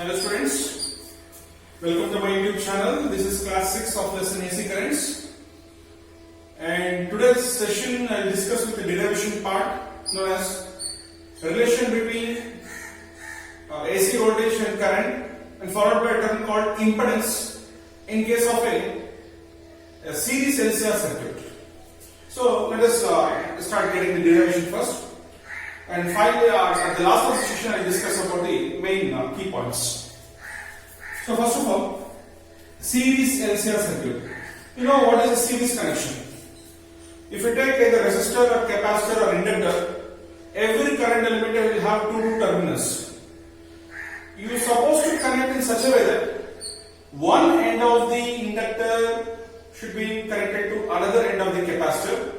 Hello students, welcome to my YouTube channel. This is class 6 of lesson AC currents, and today's session I will discuss with the derivation part known as relation between AC voltage and current, and followed by a term called impedance in case of a series LCR circuit. So let us start getting the derivation first. And finally, at the last of the session, I discuss about the main key points. So first of all, series LCR circuit. You know what is a series connection? If you take either resistor or capacitor or inductor, every current element will have two terminals. You are supposed to connect in such a way that one end of the inductor should be connected to another end of the capacitor.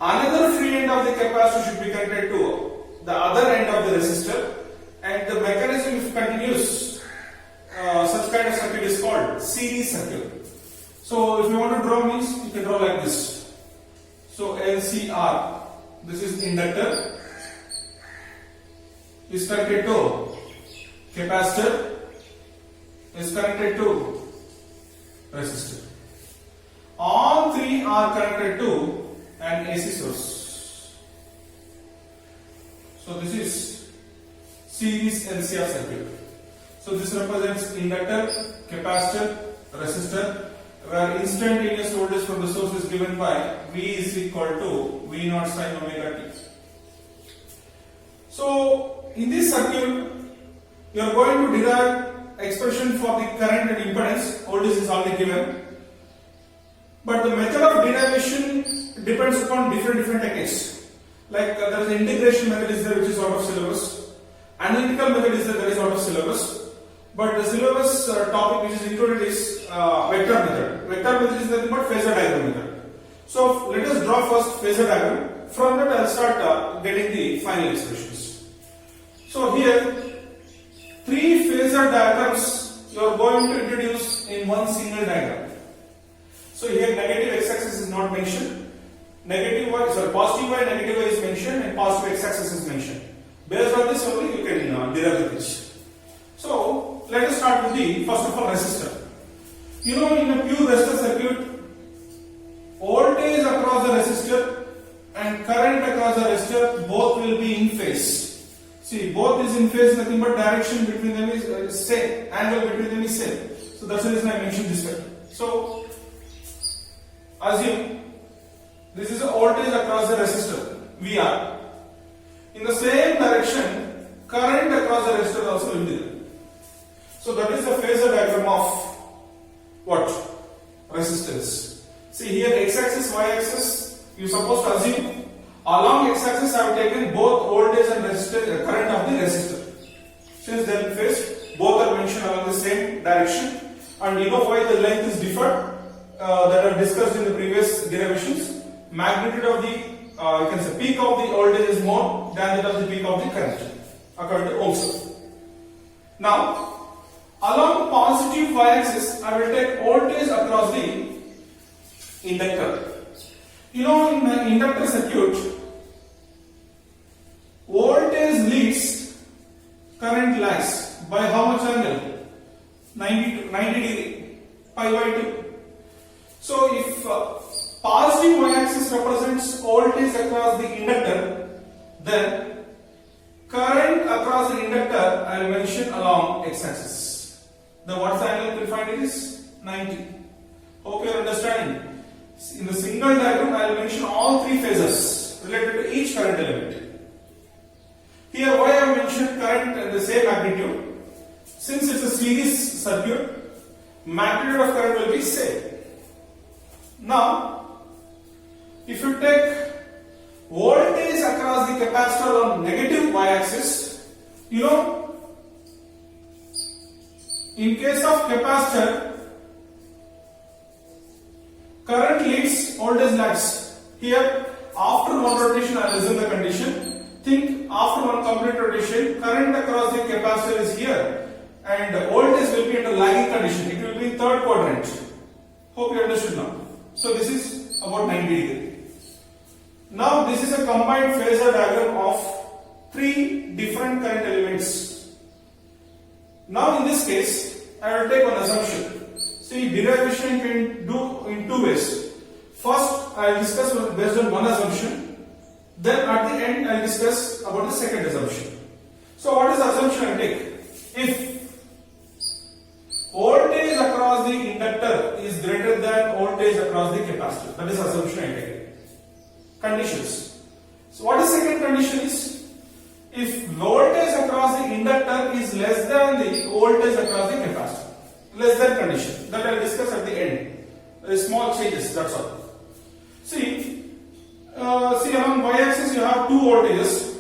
Another free end of the capacitor should be connected to the other end of the resistor, and the mechanism, if continues, such kind of circuit is called series circuit. So if you want to draw means you can draw like this. So LCR, this is inductor, is connected to capacitor, is connected to resistor. All three are connected to an AC source. So this is series LCR circuit. So this represents inductor, capacitor, resistor, where instantaneous voltage from the source is given by V is equal to V naught sin omega t. So in this circuit, you are going to derive expression for the current and impedance. Voltage is already given, but the method of derivation depends upon different techniques. Like there is an integration method is there which is out of syllabus. Analytical method is there that is out of syllabus. But the syllabus topic which is included is vector method. Vector method is nothing but phasor diagram method. So let us draw first phasor diagram. From that I will start getting the final expressions. So here three phasor diagrams you are going to introduce in one single diagram. So here negative x-axis is not mentioned. Positive y, negative y is mentioned, and positive x-axis is mentioned. Based on this only you can derive the pitch. So let us start with the first of all resistor. You know, in a pure resistor circuit, voltage across the resistor and current across the resistor both will be in phase. See, both is in phase, nothing but direction between them is same, angle between them is same. So that's the reason I mentioned this way. So assume this is a voltage across the resistor VR. In the same direction, current across the resistor also will be there. So that is the phasor diagram of what? Resistance. See here x-axis, y-axis, you are supposed to assume along x-axis I have taken both voltage and resistor, current of the resistor. Since they are in phase, both are mentioned along the same direction, and you know why the length is different that are discussed in the previous derivations. Magnitude of the you can say peak of the voltage is more than that of the peak of the current according to Ohm's law. Now along positive y-axis I will take voltage across the inductor. You know, in an inductor circuit, voltage leads, current lags by how much angle? 90 degree, pi by 2. So if positive y-axis represents voltage across the inductor, then current across the inductor I will mention along x-axis. Then what's the angle we will find? It is 90. Hope you are understanding. In the single diagram I will mention all three phases related to each current element. Here why I have mentioned current at the same magnitude? Since it's a series circuit, magnitude of current will be same. Now if you take voltage across the capacitor on negative y-axis, you know, in case of capacitor, current leads, voltage lags. Here, after one rotation, I will assume the condition. Think after one complete rotation, current across the capacitor is here, and voltage will be in a lagging condition. It will be in third quadrant. Hope you understood now. So this is about 90 degree. Now this is a combined phasor diagram of three different current elements. Now in this case, I will take one assumption. See, derivation can do in two ways. First, I will discuss based on one assumption. Then at the end, I will discuss about the second assumption. So, what is the assumption I take? If voltage across the inductor is greater than voltage across the capacitor, that is assumption I take. Conditions. So, what is second condition is? If voltage across the inductor is less than the voltage across the capacitor. Less than condition. That I will discuss at the end. There is small changes, that's all. See along y-axis you have two voltages.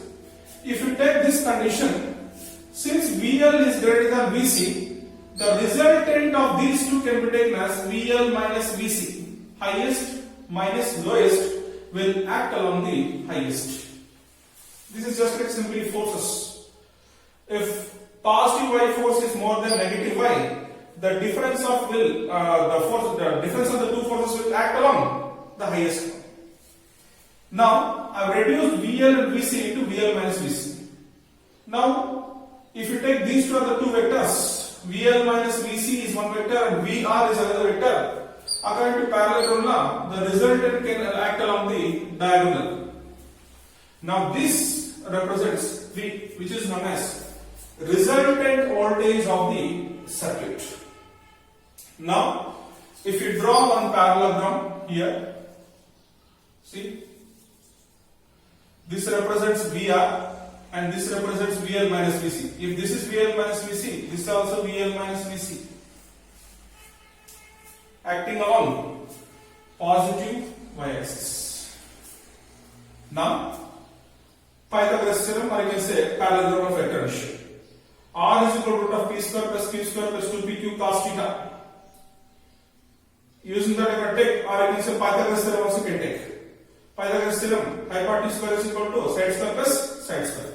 If you take this condition, since VL is greater than VC, the resultant of these two can be taken as VL minus VC. Highest minus lowest will act along the highest. This is just like simply forces. If positive Y force is more than negative Y, the difference of the difference of the two forces will act along the highest one. Now, I have reduced VL and VC into VL minus VC. Now, if you take these two are the two vectors, VL minus VC is one vector and VR is another vector. According to parallelogram law, the resultant can act along the diagonal. Now, this represents V, which is known as resultant voltage of the circuit. Now, if you draw one parallelogram here, see, this represents VR and this represents VL minus VC. If this is VL minus VC, this is also VL minus VC. Acting along positive y-axis. Now, Pythagoras theorem, or you can say parallelogram of vector ratio. R is equal to root of p square plus q square plus 2pq cos theta. Using that, I can take, or I can say Pythagoras theorem also can take. Pythagoras theorem, hypotenuse square is equal to side square plus side square.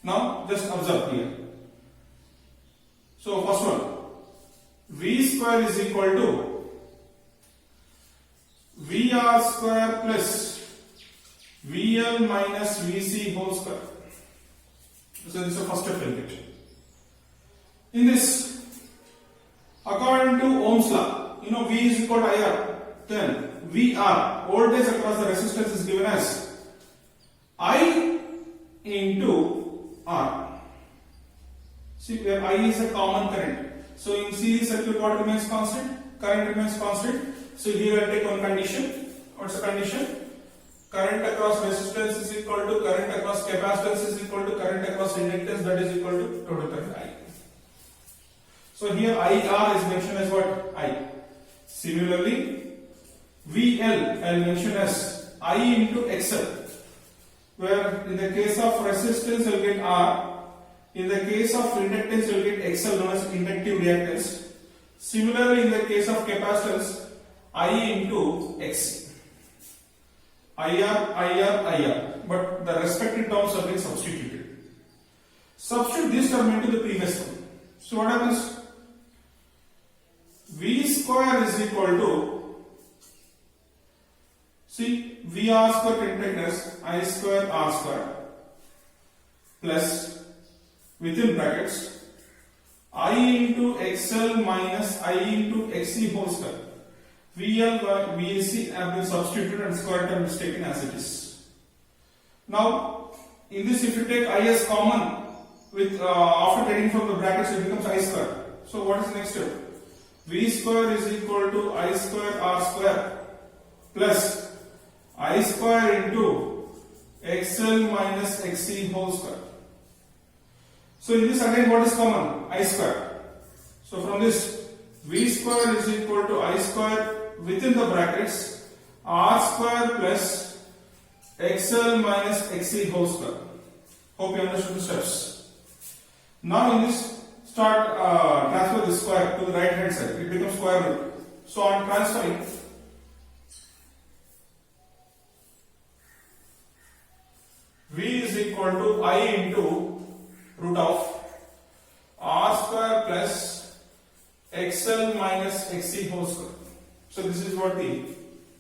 Now, just observe here. So, first one, V square is equal to VR square plus VL minus VC whole square. So, this is the first step we'll get. In this, according to Ohm's law, V is equal to IR. Then VR, voltage across the resistance, is given as I into R. See, where I is a common current. So, in series circuit, what remains constant? Current remains constant. So, here I will take one condition. What's the condition? Current across resistance is equal to current across capacitance is equal to current across inductance, that is equal to total current I. So, here IR is mentioned as what? I. Similarly, VL I will mention as I into XL, where in the case of resistance you will get R, in the case of inductance you will get XL, known as inductive reactance. Similarly, in the case of capacitance, I into XC. IR, but the respective terms are being substituted. Substitute this term into the previous one. So what happens? V square is equal to, see, VR square can take as I square R square plus, within brackets, I into XL minus I into XC whole square. VL by VAC have been substituted and square term is taken as it is. Now, in this, if you take I as common, with after taking from the brackets, it becomes I square. So, what is the next step? V square is equal to I square R square plus I square into XL minus XC whole square. So, in this again, what is common? I square. So, from this, V square is equal to I square within the brackets R square plus XL minus XC whole square. Hope you understood the steps. Now in this, start transfer the square to the right hand side. It becomes square root. So on transferring, V is equal to I into root of R square plus XL minus XC whole square. So this is what the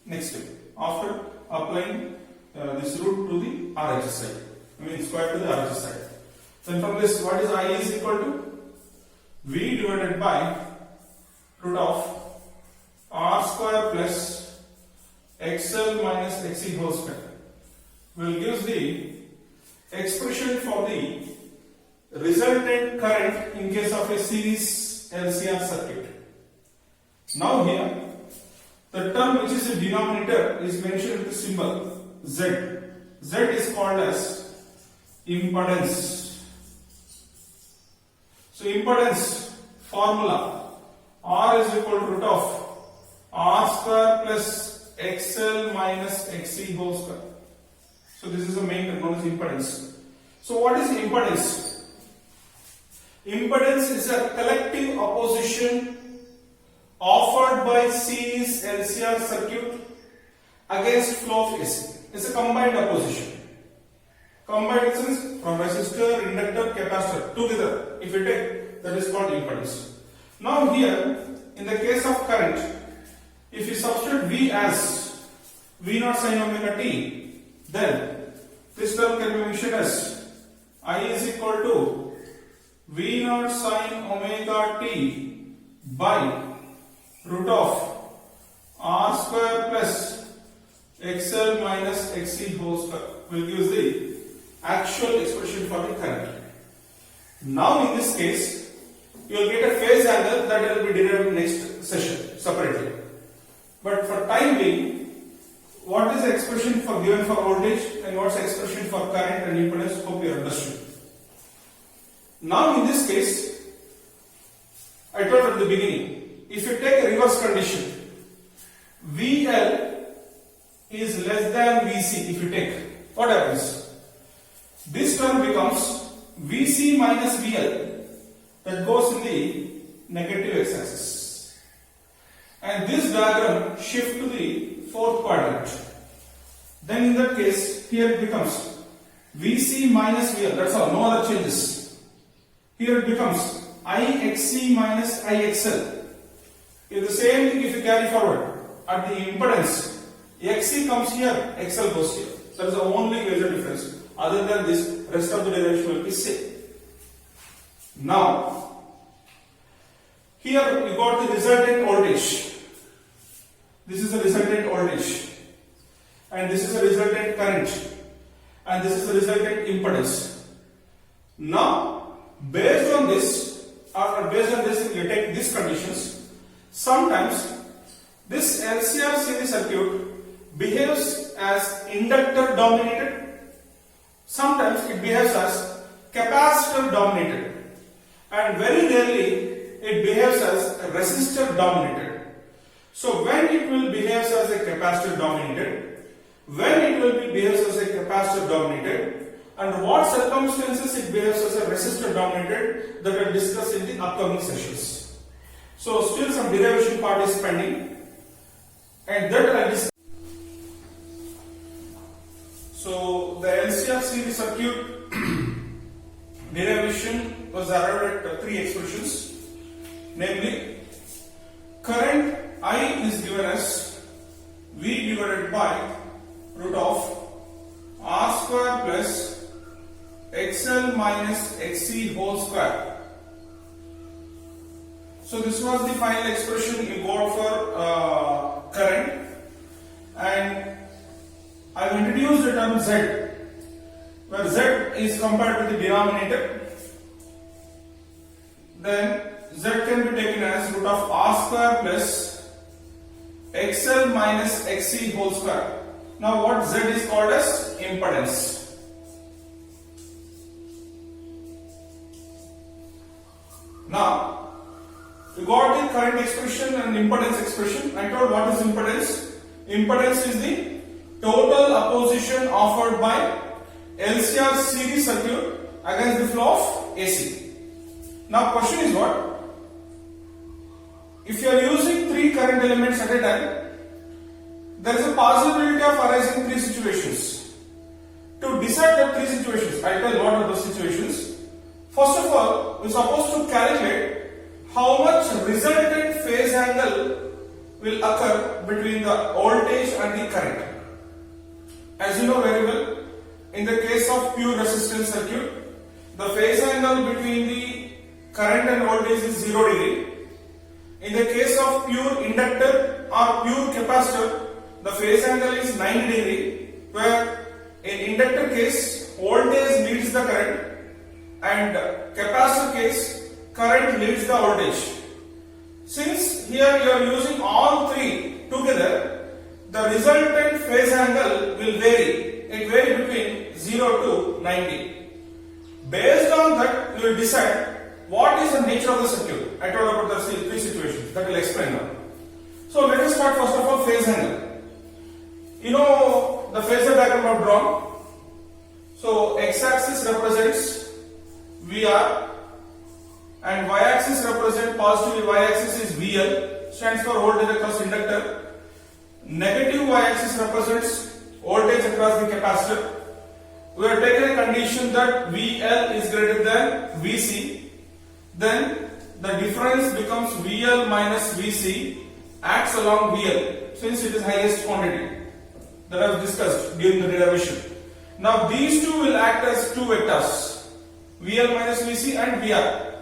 next step after applying this root to the RHS side. I mean square to the RHS side. Then from this, what is I is equal to? V divided by root of R square plus XL minus XC whole square will give the expression for the resultant current in case of a series LCR circuit. Now here the term which is the denominator is mentioned with the symbol Z. Z is called as impedance. So impedance formula R is equal to root of R square plus XL minus XC whole square. So this is the main term known as impedance. So what is impedance? Impedance is a collective opposition offered by series LCR circuit against flow of AC. It's a combined opposition. Combined means from resistor, inductor, capacitor together. If you take, that is called impedance. Now here, in the case of current, if you substitute V as V naught sin omega t, then this term can be mentioned as I is equal to V naught sin omega t by root of R square plus XL minus XC whole square will give the actual expression for the current. Now in this case, you will get a phase angle that will be derived in next session separately. But for time being, what is the expression for given for voltage and what's the expression for current and impedance? Hope you understood. Now in this case, I told at the beginning, if you take a reverse condition, VL is less than VC. If you take, what happens? This term becomes VC minus VL, that goes in the negative x-axis, and this diagram shift to the fourth quadrant. Then in that case, here it becomes VC minus VL, that's all, no other changes. Here it becomes IXC minus IXL. If the same thing if you carry forward, at the impedance, XC comes here, XL goes here. That is the only major difference. Other than this, rest of the derivation will be same. Now, here we got the resultant voltage. This is the resultant voltage, and this is the resultant current, and this is the resultant impedance. Now, based on this, or based on this, you take these conditions. Sometimes this LCR series circuit behaves as inductor dominated. Sometimes it behaves as capacitor dominated, and very rarely it behaves as resistor dominated. So when it will behave as a capacitor dominated, when it will behaves as a capacitor dominated, and what circumstances it behaves as a resistor dominated, that I will discuss in the upcoming sessions. So still some derivation part is pending, and that I will discuss. So the LCR series circuit derivation was arrived at three expressions, namely current I is given as V divided by root of R square plus XL minus XC whole square. So this was the final expression you got for current, and I have introduced the term Z, where Z is compared with the denominator. Then Z can be taken as root of R square plus XL minus XC whole square. Now what Z is called as impedance. Now we got the current expression and impedance expression. I told what is impedance. Impedance is the total opposition offered by LCR series circuit against the flow of AC. Now question is what? If you are using three current elements at a time, there is a possibility of arising three situations. To decide the three situations, I tell what are those situations. First of all, we are supposed to calculate how much resultant phase angle will occur between the voltage and the current. As you know very well, in the case of pure resistance circuit, the phase angle between the current and voltage is 0 degree. In the case of pure inductor or pure capacitor, the phase angle is 90 degree, where in inductor case voltage leads the current and capacitor case current leads the voltage. Since here you are using all three together, the resultant phase angle will vary. It varies between 0 to 90. Based on that, you will decide what is the nature of the circuit. I told about the three situations that will explain now. So let us start first of all phase angle. You know the phasor diagram I have drawn. So x-axis represents VR and y-axis represents positive, y-axis is VL, stands for voltage across inductor. Negative y-axis represents voltage across the capacitor. We have taken a condition that VL is greater than VC. Then the difference becomes VL minus VC acts along VL since it is highest quantity that I have discussed during the derivation. Now these two will act as two vectors, VL minus VC and VR.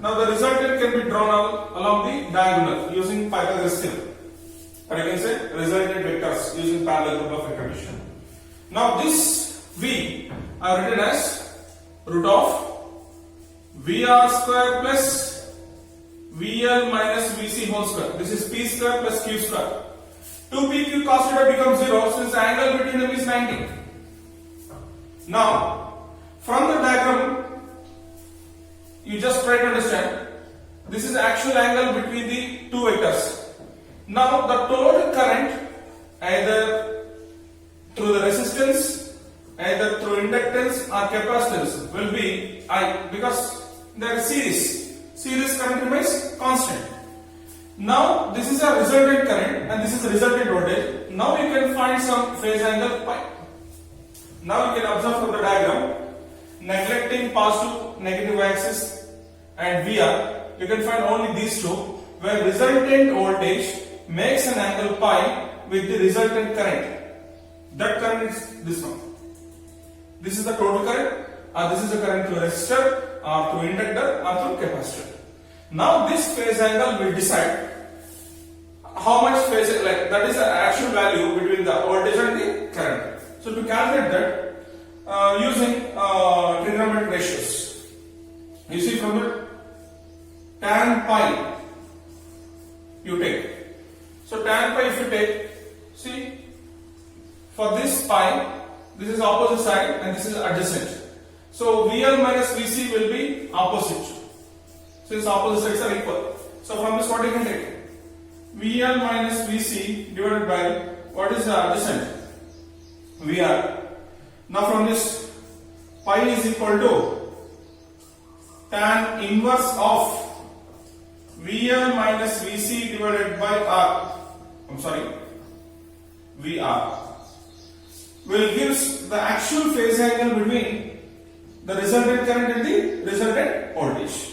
Now the resultant can be drawn along the diagonal using Pythagoras theorem. Or you can say resultant vectors using parallel group of vector addition. Now this V are written as root of VR square plus VL minus VC whole square. This is P square plus Q square. 2PQ cos theta becomes 0 since the angle between them is 90. Now, from the diagram, you just try to understand, this is the actual angle between the two vectors. Now, the total current either through the resistance, either through inductance or capacitance will be I, because they are series. Series current remains constant. Now this is a resultant current and this is a resultant voltage. Now you can find some phase angle pi. Now you can observe from the diagram, neglecting positive negative axis and VR, you can find only these two, where resultant voltage makes an angle pi with the resultant current. That current is this one. This is the total current, or this is the current through resistor or through inductor or through capacitor. Now this phase angle will decide how much phase, like that is the actual value between the voltage and the current. So to calculate that using trigonometric ratios, you see from the tan pi you take. So tan pi if you take, see for this pi, this is opposite side and this is adjacent. So VL minus VC will be opposite, since opposite sides are equal. So from this what you can take? VL minus VC divided by what is the adjacent? VR. Now from this pi is equal to tan inverse of VL minus VC divided by R. I'm sorry, VR will gives the actual phase angle between the resultant current and the resultant voltage.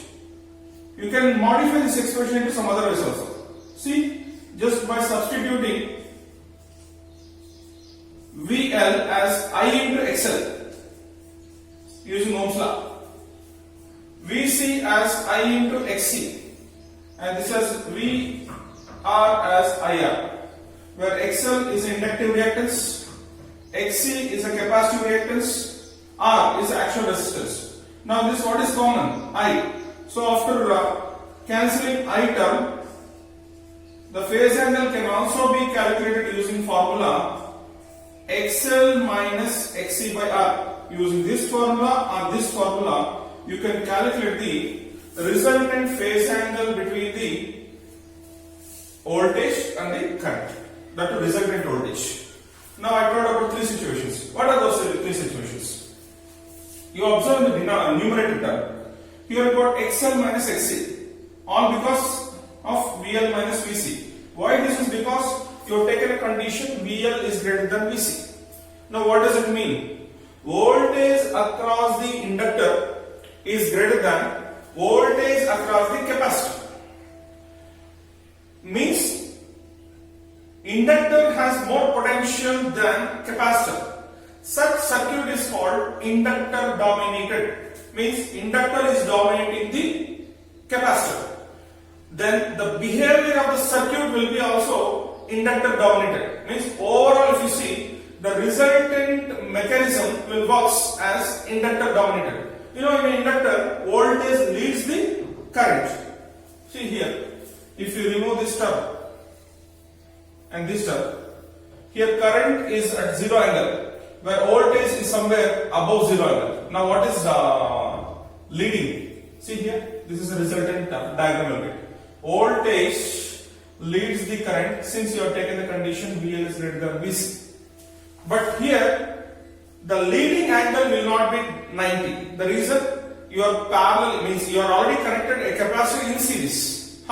You can modify this expression into some other ways also. See, just by substituting VL as I into XL using Ohm's law, VC as I into XC, and this as VR as IR, where XL is inductive reactance, XC is a capacitive reactance, R is actual resistance. Now this what is common? I. So after cancelling I term, the phase angle can also be calculated using formula XL minus XC by R. Using this formula or this formula, you can calculate the resultant phase angle between the voltage and the current. That is resultant voltage. Now I told about three situations. What are those three situations? You observe in the numerator term. Here you got XL minus XC, all because of VL minus VC. Why this is? Because you have taken a condition VL is greater than VC. Now what does it mean? Voltage across the inductor is greater than voltage across the capacitor. Means inductor has more potential than capacitor. Such circuit is called inductor dominated. Means inductor is dominating the capacitor. Then the behavior of the circuit will be also inductor dominated. Means overall if you see, the resultant mechanism will work as inductor dominated. You know, in an inductor, voltage leads the current. See here, if you remove this term and this term, here current is at zero angle, where voltage is somewhere above zero angle. Now what is leading? See here, this is a resultant diagram bit. Voltage leads the current since you have taken the condition VL is greater than VC. But here, the leading angle will not be 90. The reason, you are parallel means you are already connected a capacitor in series.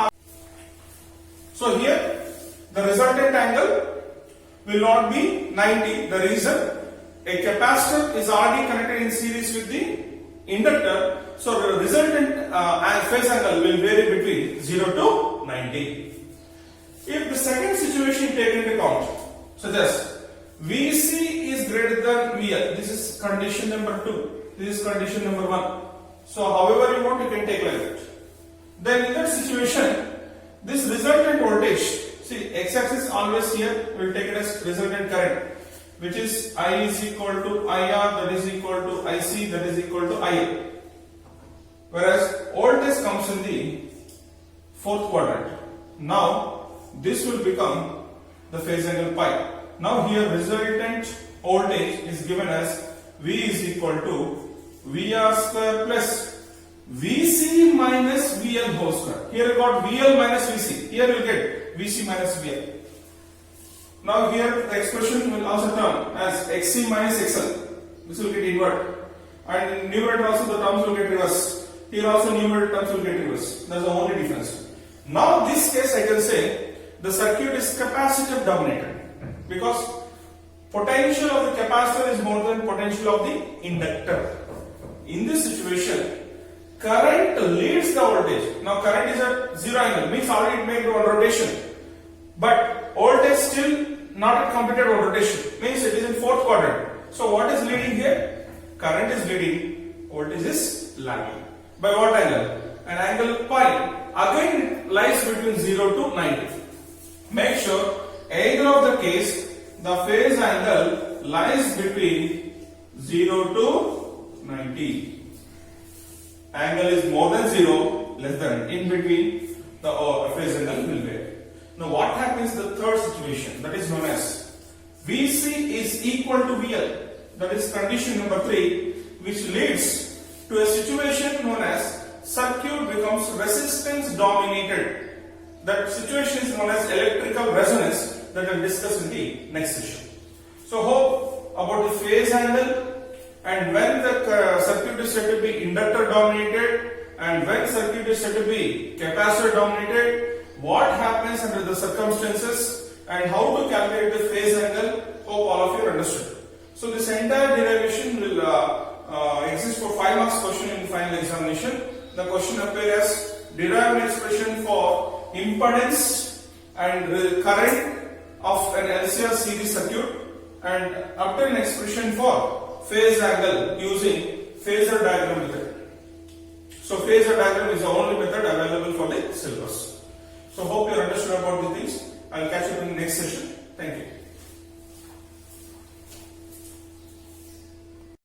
So here, the resultant angle will not be 90. The reason, a capacitor is already connected in series with the inductor. So the resultant phase angle will vary between 0 to 90. If the second situation taken into account, such as VC is greater than VL, this is condition number 2, this is condition number 1. So however you want, you can take like that. Then in that situation, this resultant voltage, see x-axis always here, we will take it as resultant current, which is I is equal to IR, that is equal to IC, that is equal to IA. Whereas voltage comes in the fourth quadrant. Now this will become the phase angle pi. Now here resultant voltage is given as V is equal to VR square plus VC minus VL whole square. Here you got VL minus VC. Here you will get VC minus VL. Now here the expression will also turn as XC minus XL. This will get inverted. And in numerator also the terms will get reversed. Here also numerator terms will get reversed. That's the only difference. Now in this case I can say the circuit is capacitor dominated, because potential of the capacitor is more than potential of the inductor. In this situation, current leads the voltage. Now current is at zero angle, means already it made one rotation. But voltage still not at completed one rotation, means it is in fourth quadrant. So what is leading here? Current is leading, voltage is lagging. By what angle? An angle pi. Again it lies between 0 to 90. Make sure either of the case, the phase angle lies between 0 to 90. Angle is more than 0, less than, in between the phase angle will vary. Now what happens in the third situation, that is known as VC is equal to VL, that is condition number 3, which leads to a situation known as circuit becomes resistance dominated. That situation is known as electrical resonance, that I will discuss in the next session. So hope about the phase angle, and when the circuit is said to be inductor dominated and when circuit is said to be capacitor dominated, what happens under the circumstances and how to calculate the phase angle, hope all of you understood. So this entire derivation will exist for 5 marks question in final examination. The question appears as derive an expression for impedance and current of an LCR series circuit and obtain an expression for phase angle using phasor diagram method. So phasor diagram is the only method available for the syllabus. So hope you understood about the things. I will catch you in the next session. Thank you.